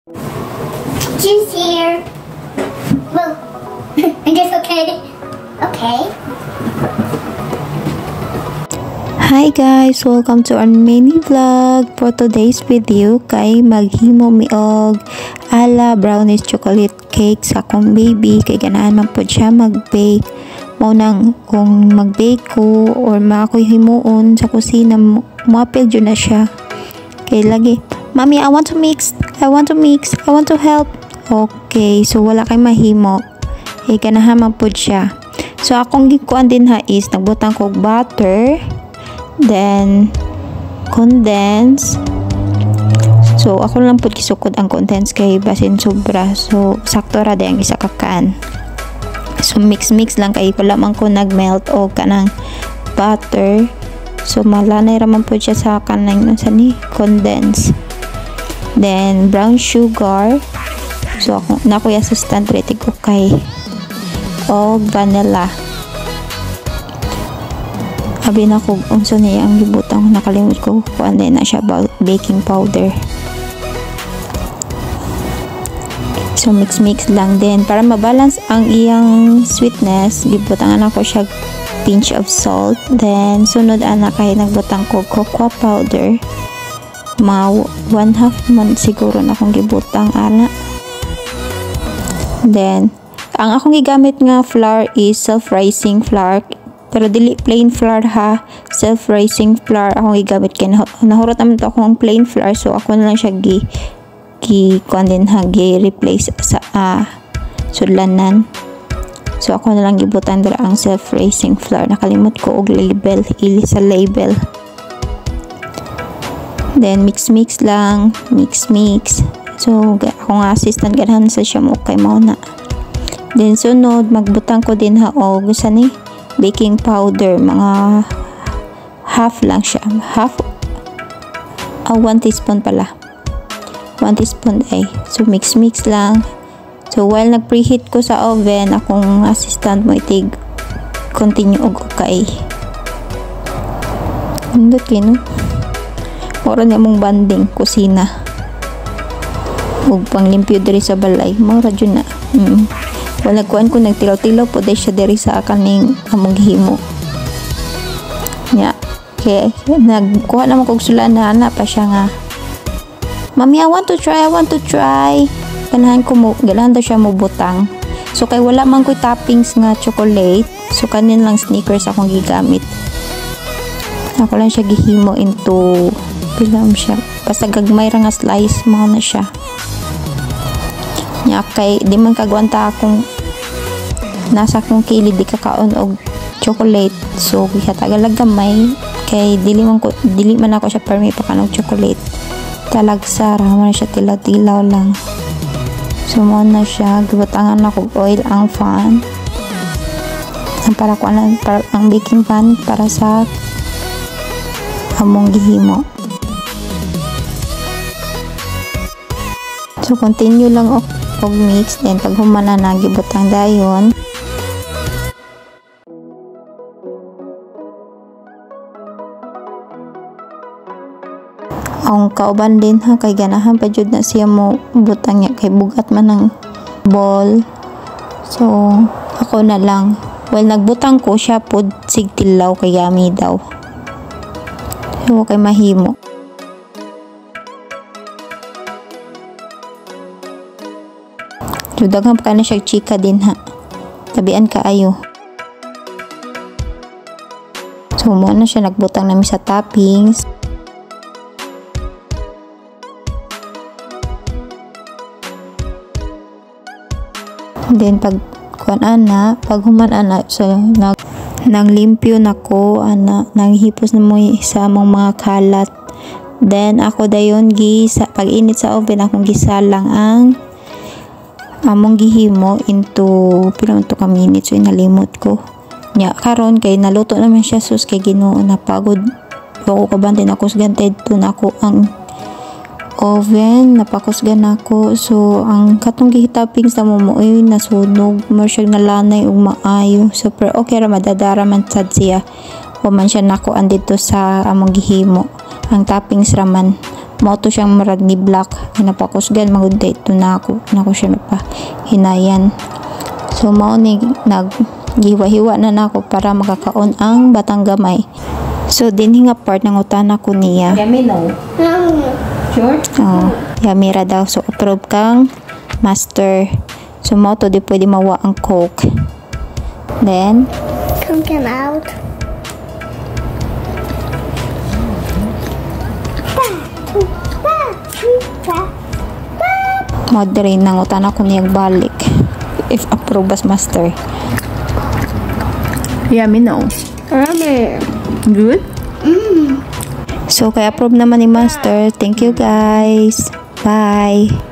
Juice here. Whoa. Is this okay? Okay. Hi guys! Welcome to our mini vlog. For today's video, kay maghimo mi og ala brownies chocolate cake sa akong baby. Kay ganahan man po siya mag-bake. Mao nang kung mag-bake ko or makoy himuon sa kusina, muapil dyan na siya. Kay lagi, Mommy, I want to mix. I want to mix. I want to help. Okay, so wala kay mahimo. Kay ganahan man po siya. So akong gikuan din ha is nagbutang ko butter. Then condense. So ako lang pud kisukod ang condense kay basin sobra. So sakto ra ang isa ka can. So mix lang kay wala man ko nagmelt o kanang butter. So malanay ra man pud siya sa kanang sa ni condense. Then brown sugar. So ako na ko assistant ready ko kay o vanilla. Abi na ko unsa niya ang gibutang nakalimot ko kuan din na siya baking powder. So mix lang din para mabalance ang iyang sweetness. Gibutangan ako siya pinch of salt. Then sunod ana kay nagbutang ko cocoa powder. Mga 1/2 man siguro na akong gibutang ana. Then ang akong gigamit nga flour is self-rising flour. Pero dili plain flour ha, self-rising flour akong gigamit kay nahurot naman to akong plain flour, so ako na lang siya kuan din ha, replace sa sudlanan. So ako na lang gibutan dira ang self-rising flour. Nakalimot ko og label, ili sa label. Then mix lang, mix. So akong assistant ganahan sa siya mo kay mao na. Then sunod magbutang ko din ha og gusto ni baking powder, mga half lang siya, 1 teaspoon pala, 1 teaspoon ay. So mix lang. So while nag-preheat ko sa oven, akong assistant mo itig continue og okay. Nindot kino mura na mong banding kusina ug panglimpyo diri sa balay, mura dyan na. Wala nagkuhan ko nagtilaw-tilaw po dahil siya diri sa kaning among himo. Okay, nagkuha naman kong sulana pa siya nga. Mommy, I want to try. Ganahan daw siya mo butang. So kay wala man ko toppings nga chocolate, so kanin lang Snickers akong gigamit. Ako lang siya gihimo into pilam siya. Basta gagmay ra nga slice mo na siya. Kay di man kagwanta akong nasa akong kilid di kakaon og chocolate, so gihatagal gamay kay dili man ako siya permi pa kanog chocolate talagsa ra man siya tilaw lang. So mo na siya gibutangan ako oil ang pan para ang baking pan para sa among gihimo. So continue lang og mix, then pag humana na gibutang dayon. Ang kauban din ha, kay ganahan pa jud na siya mo butang niya kay bugat man ang ball. So ako na lang, well nagbutang ko siya pud sig tilaw kay yami daw. So kay mahimo. So daghang pa na siya chika din ha. Tabian kaayo. So mo na siya nagbutang namin sa toppings. Then pag human ana, so naglimpyo na ko ana, nanghipos na mo sa among mga kalat. Then ako dayon pag init sa oven akong gisalang ang among gihimo into pilang to ka minutes. So inalimot ko karon kay naluto naman siya, sus kay Ginoo na pagod ako kabantin ako ganted to na ako ang oven, napakusgan ako. So ang katong gihitaping sa mumoy nasunog mo siya nalanay ug maayo, super okay ra, madadara man sad siya o man siya nako andito sa among gihimo. Ang toppings raman Mo to siyang murag ni black. Napakusgan magunda ito na ako siya pa hinayan. So mao ni naghiwa-hiwa na nako para makakaon ang batang gamay. So dinhi nga part ng utana ko niya. Yummy no? Sure? Oh, yummy ra daw. So approve kang master. So mao to di pwede mawa ang coke. Then Come out. modern nang utana ko niyang balik. If approve as master. Yummy no? Yummy. Good? So kaya approve naman ni master. Thank you guys. Bye.